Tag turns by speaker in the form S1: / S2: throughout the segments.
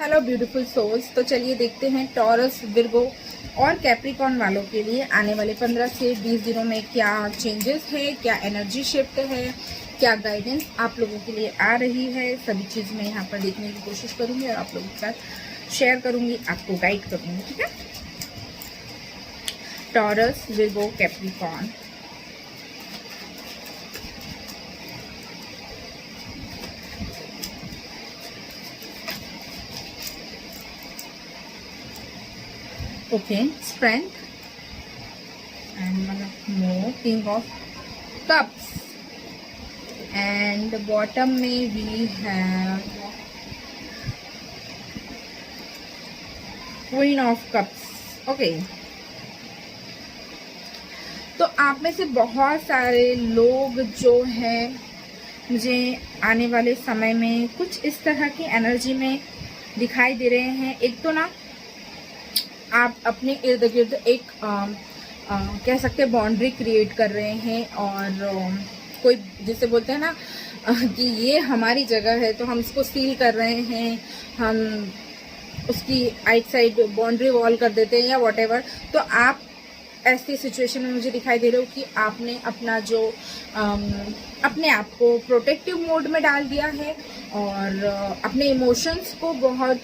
S1: Hello beautiful souls. तो चलिए देखते हैं टॉरस, विर्गो और कैप्रिकॉर्न वालों के लिए आने वाले 15 से 20 दिनों में क्या चेंजेस है, क्या एनर्जी शिफ्ट है, क्या गाइडेंस आप लोगों के लिए आ रही है। सभी चीज़ मैं यहाँ पर देखने की कोशिश करूँगी और आप लोगों के साथ शेयर करूँगी, आपको गाइड करूँगी। ठीक है, taurus, Virgo, Capricorn. Okay, strength and one more, king of cups, and the bottom में we have queen of cups. Okay, तो आप में से बहुत सारे लोग जो है मुझे आने वाले समय में कुछ इस तरह की एनर्जी में दिखाई दे रहे हैं। एक तो ना आप अपने इर्द गिर्द एक कह सकते हैं बाउंड्री क्रिएट कर रहे हैं, और कोई जिसे बोलते हैं ना कि ये हमारी जगह है तो हम इसको सील कर रहे हैं, हम उसकी आइट साइड बाउंड्री वॉल कर देते हैं या व्हाटएवर। तो आप ऐसी सिचुएशन में मुझे दिखाई दे रहे हो कि आपने अपना जो अपने आप को प्रोटेक्टिव मोड में डाल दिया है और अपने इमोशंस को बहुत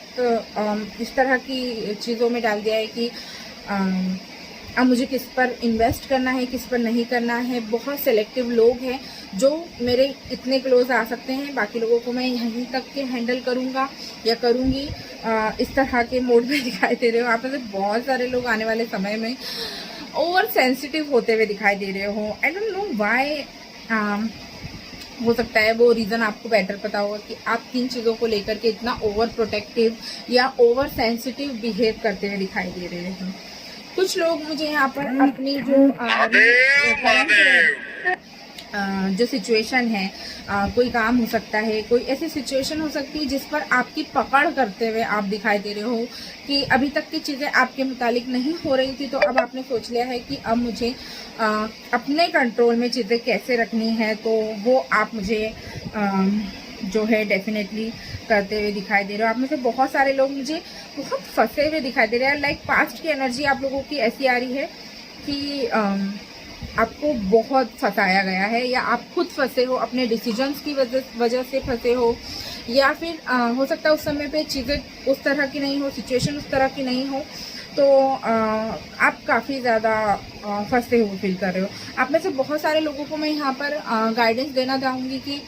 S1: इस तरह की चीज़ों में डाल दिया है कि अब मुझे किस पर इन्वेस्ट करना है, किस पर नहीं करना है। बहुत सेलेक्टिव लोग हैं जो मेरे इतने क्लोज आ सकते हैं, बाकी लोगों को मैं यहीं तक के हैंडल करूँगा या करूँगी। इस तरह के मोड में दिखाई दे रहे हो। आप में से बहुत सारे लोग आने वाले समय में ओवर सेंसिटिव होते हुए दिखाई दे रहे हो। I don't know why. हो सकता है वो रीज़न आपको बेटर पता होगा कि आप किन चीज़ों को लेकर के इतना ओवर प्रोटेक्टिव या ओवर सेंसिटिव बिहेव करते हुए दिखाई दे रहे हैं। कुछ लोग मुझे यहाँ पर अपनी जो सिचुएशन है, कोई काम हो सकता है, कोई ऐसी सिचुएशन हो सकती है जिस पर आपकी पकड़ करते हुए आप दिखाई दे रहे हो कि अभी तक की चीज़ें आपके मुतालिक नहीं हो रही थी, तो अब आपने सोच लिया है कि अब मुझे अपने कंट्रोल में चीज़ें कैसे रखनी है। तो वो आप मुझे जो है डेफिनेटली करते हुए दिखाई दे रहे हो। आप में से बहुत सारे लोग मुझे बहुत फंसे हुए दिखाई दे रहे हैं। लाइक पास्ट की एनर्जी आप लोगों की ऐसी आ रही है कि आपको बहुत फंसाया गया है, या आप खुद फंसे हो, अपने डिसीजंस की वजह से फंसे हो, या फिर हो सकता है उस समय पे चीज़ें उस तरह की नहीं हो, सिचुएशन उस तरह की नहीं हो, तो आप काफ़ी ज़्यादा फंसे हुए फील कर रहे हो। आप में से बहुत सारे लोगों को मैं यहाँ पर गाइडेंस देना चाहूँगी कि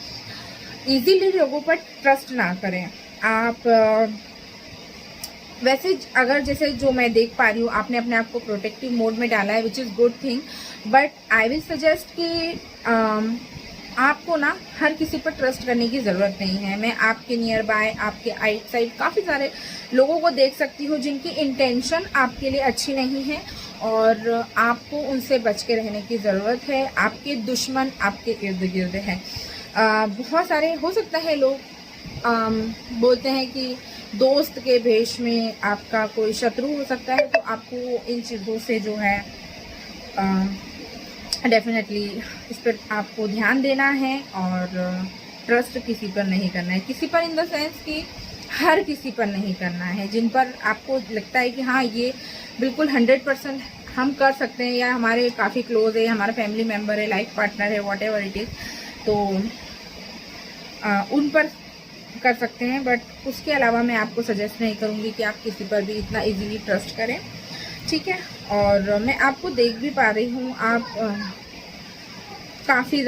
S1: इजीली लोगों पर ट्रस्ट ना करें। आप वैसे अगर जैसे जो मैं देख पा रही हूँ, आपने अपने आप को प्रोटेक्टिव मोड में डाला है, which is good thing, but I will suggest कि आपको ना हर किसी पर ट्रस्ट करने की ज़रूरत नहीं है। मैं आपके नियर बाय, आपके आइट साइड काफ़ी सारे लोगों को देख सकती हूँ जिनकी इंटेंशन आपके लिए अच्छी नहीं है, और आपको उनसे बच के रहने की ज़रूरत है। आपके दुश्मन आपके इर्द गिर्द हैं। बहुत सारे हो सकता है लोग बोलते हैं कि दोस्त के भेष में आपका कोई शत्रु हो सकता है, तो आपको इन चीज़ों से जो है डेफिनेटली इस पर आपको ध्यान देना है और ट्रस्ट किसी पर नहीं करना है। किसी पर इन द सेंस कि हर किसी पर नहीं करना है। जिन पर आपको लगता है कि हाँ ये बिल्कुल 100% हम कर सकते हैं, या हमारे काफ़ी क्लोज है, हमारा फैमिली मेम्बर है, लाइफ पार्टनर है, वॉट एवर इट इज़, तो उन पर कर सकते हैं। बट उसके अलावा मैं आपको सजेस्ट नहीं करूँगी कि आप किसी पर भी इतना इजीली ट्रस्ट करें। ठीक है, और मैं आपको देख भी पा रही हूँ, आप काफ़ी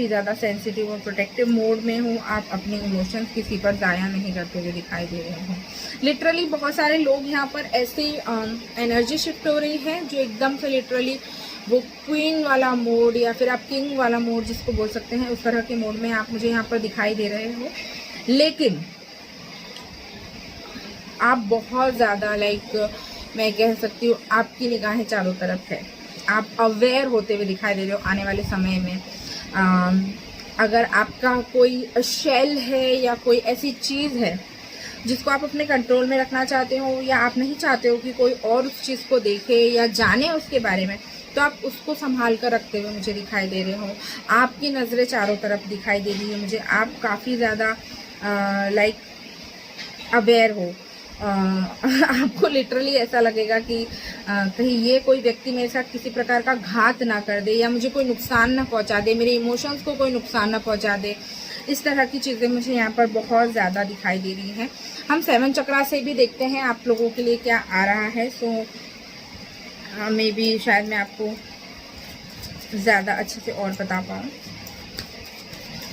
S1: ज़्यादा सेंसिटिव और प्रोटेक्टिव मोड में हूँ। आप अपने इमोशंस किसी पर ज़ाया नहीं करते हुए दिखाई दे रहे हैं। लिटरली बहुत सारे लोग यहाँ पर ऐसी एनर्जी शिफ्ट हो रही है जो एकदम से लिटरली वो क्वीन वाला मोड या फिर आप किंग वाला मोड जिसको बोल सकते हैं, उस तरह के मोड में आप मुझे यहाँ पर दिखाई दे रहे हो। लेकिन आप बहुत ज़्यादा मैं कह सकती हूँ आपकी निगाहें चारों तरफ है। आप अवेयर होते हुए दिखाई दे रहे हो आने वाले समय में। अगर आपका कोई शेल है या कोई ऐसी चीज़ है जिसको आप अपने कंट्रोल में रखना चाहते हो, या आप नहीं चाहते हो कि कोई और उस चीज़ को देखे या जाने उसके बारे में, तो आप उसको संभाल कर रखते हुए मुझे दिखाई दे रहे हो। आपकी नज़रें चारों तरफ दिखाई दे रही है मुझे। आप काफ़ी ज़्यादा अवेयर हो। आपको लिटरली ऐसा लगेगा कि कहीं ये कोई व्यक्ति मेरे साथ किसी प्रकार का घात ना कर दे, या मुझे कोई नुकसान ना पहुंचा दे, मेरे इमोशंस को कोई नुकसान ना पहुंचा दे। इस तरह की चीज़ें मुझे यहाँ पर बहुत ज़्यादा दिखाई दे रही हैं। हम 7 चक्रा से भी देखते हैं आप लोगों के लिए क्या आ रहा है। सो मे बी शायद मैं आपको ज़्यादा अच्छे से और बता पाऊँ।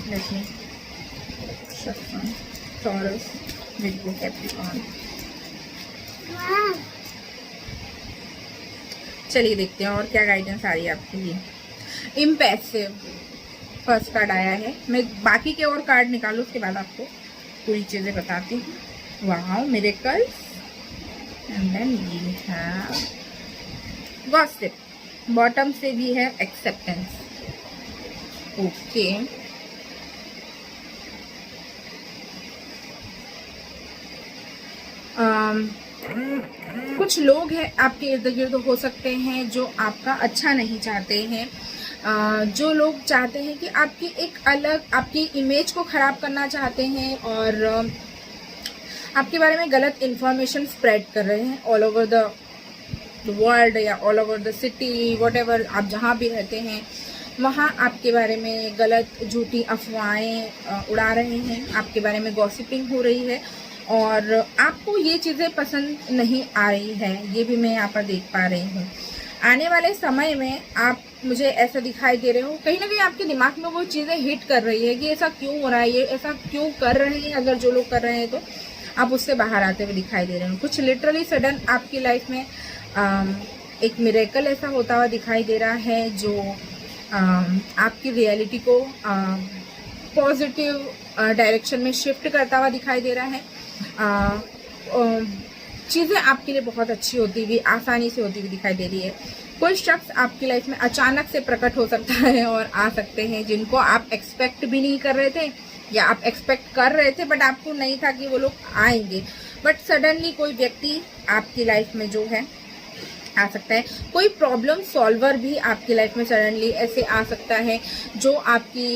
S1: देखिए, टॉरस, विर्गो, कैप्रिकॉर्न। चलिए देखते हैं और क्या गाइडेंस आ रही है आपके लिए। इम्पैसिव फर्स्ट कार्ड आया है। मैं बाकी के और कार्ड निकालूं, उसके बाद आपको पूरी चीज़ें बताती हूँ। Wow, miracles, and then we have gossip. Bottom से भी है एक्सेप्टेंस। ओके, कुछ लोग हैं आपके इर्द गिर्द हो सकते हैं जो आपका अच्छा नहीं चाहते हैं, जो लोग चाहते हैं कि आपकी एक अलग, आपकी इमेज को ख़राब करना चाहते हैं और आपके बारे में गलत इन्फॉर्मेशन स्प्रेड कर रहे हैं ऑल ओवर द वर्ल्ड या all over the city, whatever आप जहाँ भी रहते हैं वहाँ आपके बारे में गलत झूठी अफवाहें उड़ा रहे हैं, आपके बारे में गॉसिपिंग हो रही है और आपको ये चीज़ें पसंद नहीं आ रही है। ये भी मैं यहाँ पर देख पा रही हूँ। आने वाले समय में आप, मुझे ऐसा दिखाई दे रहे हो, कहीं ना कहीं आपके दिमाग में वो चीज़ें हिट कर रही है कि ऐसा क्यों हो रहा है, ये ऐसा क्यों कर रहे हैं। अगर जो लोग कर रहे हैं तो आप उससे बाहर आते हुए दिखाई दे रहे हो। कुछ लिटरली सडन आपकी लाइफ में एक मिरेकल ऐसा होता हुआ दिखाई दे रहा है जो आपकी रियलिटी को पॉजिटिव डायरेक्शन में शिफ्ट करता हुआ दिखाई दे रहा है। चीज़ें आपके लिए बहुत अच्छी होती हुई, आसानी से होती हुई दिखाई दे रही है। कोई शख्स आपकी लाइफ में अचानक से प्रकट हो सकता है और आ सकते हैं जिनको आप एक्सपेक्ट भी नहीं कर रहे थे, या आप एक्सपेक्ट कर रहे थे बट आपको नहीं था कि वो लोग आएंगे। बट सडनली कोई व्यक्ति आपकी लाइफ में जो है आ सकता है। कोई प्रॉब्लम सॉल्वर भी आपकी लाइफ में सडनली ऐसे आ सकता है जो आपकी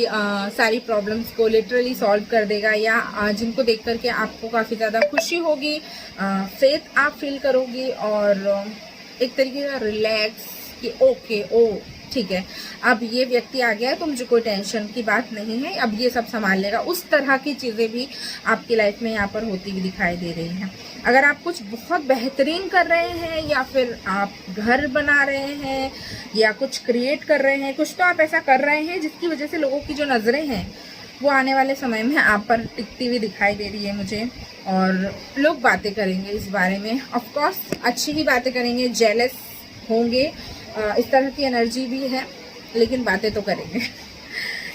S1: सारी प्रॉब्लम्स को लिटरली सॉल्व कर देगा, या जिनको देख करके आपको काफ़ी ज़्यादा खुशी होगी, फेथ आप फील करोगी और एक तरीके का रिलैक्स कि ओके, ओ ठीक है, अब ये व्यक्ति आ गया है तो मुझे कोई टेंशन की बात नहीं है, अब ये सब संभाल लेगा। उस तरह की चीज़ें भी आपकी लाइफ में यहाँ पर होती हुई दिखाई दे रही हैं। अगर आप कुछ बहुत बेहतरीन कर रहे हैं, या फिर आप घर बना रहे हैं, या कुछ क्रिएट कर रहे हैं, कुछ तो आप ऐसा कर रहे हैं जिसकी वजह से लोगों की जो नज़रें हैं वो आने वाले समय में आप पर टिकती हुई दिखाई दे रही है मुझे, और लोग बातें करेंगे इस बारे में। ऑफकोर्स अच्छी ही बातें करेंगे, जेलस होंगे, इस तरह की एनर्जी भी है, लेकिन बातें तो करेंगे।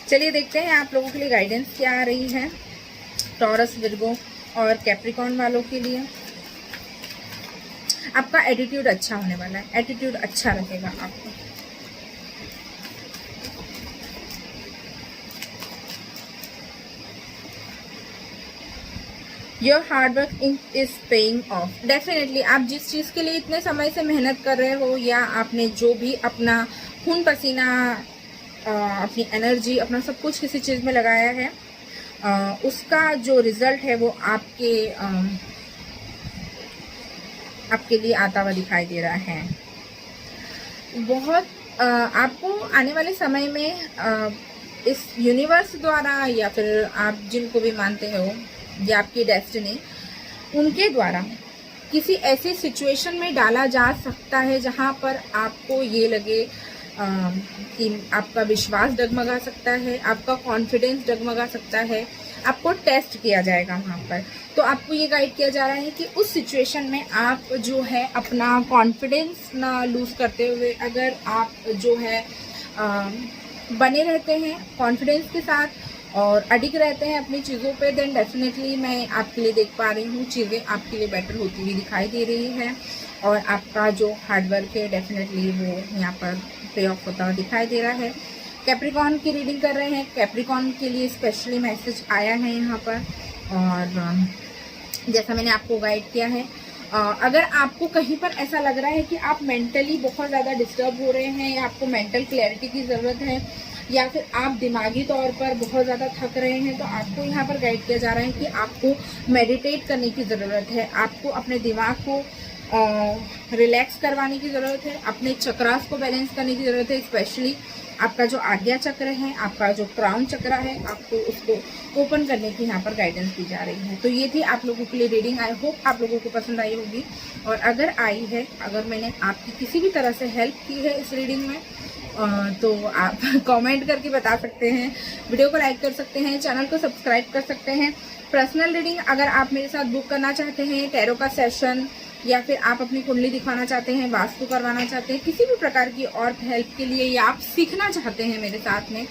S1: चलिए देखते हैं आप लोगों के लिए गाइडेंस क्या आ रही है टॉरस, विर्गो और कैप्रिकॉर्न वालों के लिए। आपका एटीट्यूड अच्छा होने वाला है, एटीट्यूड अच्छा रहेगा आपका। Your hard work is paying off. Definitely आप जिस चीज़ के लिए इतने समय से मेहनत कर रहे हो, या आपने जो भी अपना खून पसीना, अपनी एनर्जी, अपना सब कुछ किसी चीज़ में लगाया है, उसका जो रिजल्ट है वो आपके लिए आता हुआ दिखाई दे रहा है। बहुत आपको आने वाले समय में इस यूनिवर्स द्वारा, या फिर आप जिनको भी मानते हो, या आपकी डेस्टिनी, उनके द्वारा किसी ऐसी सिचुएशन में डाला जा सकता है जहां पर आपको ये लगे कि आपका विश्वास डगमगा सकता है, आपका कॉन्फिडेंस डगमगा सकता है, आपको टेस्ट किया जाएगा वहाँ पर। तो आपको ये गाइड किया जा रहा है कि उस सिचुएशन में आप जो है अपना कॉन्फिडेंस ना लूज़ करते हुए, अगर आप जो है बने रहते हैं कॉन्फिडेंस के साथ और अडिग रहते हैं अपनी चीज़ों पे, देन डेफिनेटली मैं आपके लिए देख पा रही हूँ चीज़ें आपके लिए बेटर होती हुई दिखाई दे रही है, और आपका जो हार्डवर्क है डेफिनेटली वो यहाँ पर पे ऑफ होता हुआ दिखाई दे रहा है। कैप्रिकॉर्न की रीडिंग कर रहे हैं, कैप्रिकॉर्न के लिए स्पेशली मैसेज आया है यहाँ पर, और जैसा मैंने आपको गाइड किया है, अगर आपको कहीं पर ऐसा लग रहा है कि आप मेंटली बहुत ज़्यादा डिस्टर्ब हो रहे हैं, या आपको मेंटल क्लैरिटी की ज़रूरत है, या फिर आप दिमागी तौर पर बहुत ज़्यादा थक रहे हैं, तो आपको यहाँ पर गाइड किया जा रहा है कि आपको मेडिटेट करने की ज़रूरत है, आपको अपने दिमाग को रिलैक्स करवाने की ज़रूरत है, अपने चक्रास को बैलेंस करने की ज़रूरत है। स्पेशली आपका जो आज्ञा चक्र है, आपका जो क्राउन चक्र है, आपको उसको ओपन करने की यहाँ पर गाइडेंस दी जा रही है। तो ये थी आप लोगों के लिए रीडिंग। आई होप आप लोगों को पसंद आई होगी, और अगर आई है, अगर मैंने आपकी किसी भी तरह से हेल्प की है इस रीडिंग में, तो आप कमेंट करके बता सकते हैं, वीडियो को लाइक कर सकते हैं, चैनल को सब्सक्राइब कर सकते हैं। पर्सनल रीडिंग अगर आप मेरे साथ बुक करना चाहते हैं, टैरो का सेशन, या फिर आप अपनी कुंडली दिखाना चाहते हैं, वास्तु करवाना चाहते हैं, किसी भी प्रकार की और हेल्प के लिए, या आप सीखना चाहते हैं मेरे साथ में,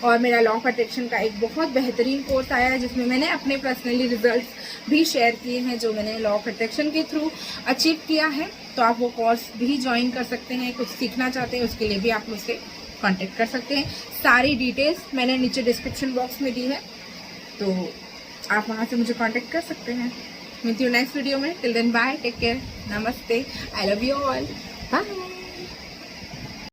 S1: और मेरा लॉ ऑफ अट्रैक्शन का एक बहुत बेहतरीन कोर्स आया है जिसमें मैंने अपने पर्सनली रिजल्ट्स भी शेयर किए हैं जो मैंने लॉ ऑफ अट्रैक्शन के थ्रू अचीव किया है, तो आप वो कोर्स भी ज्वाइन कर सकते हैं। कुछ सीखना चाहते हैं उसके लिए भी आप मुझसे कांटेक्ट कर सकते हैं। सारी डिटेल्स मैंने नीचे डिस्क्रिप्शन बॉक्स में दी है, तो आप वहाँ से मुझे कांटेक्ट कर सकते हैं। मिलती हूँ नेक्स्ट वीडियो में। Till then bye, take care, नमस्ते, I love you all, bye.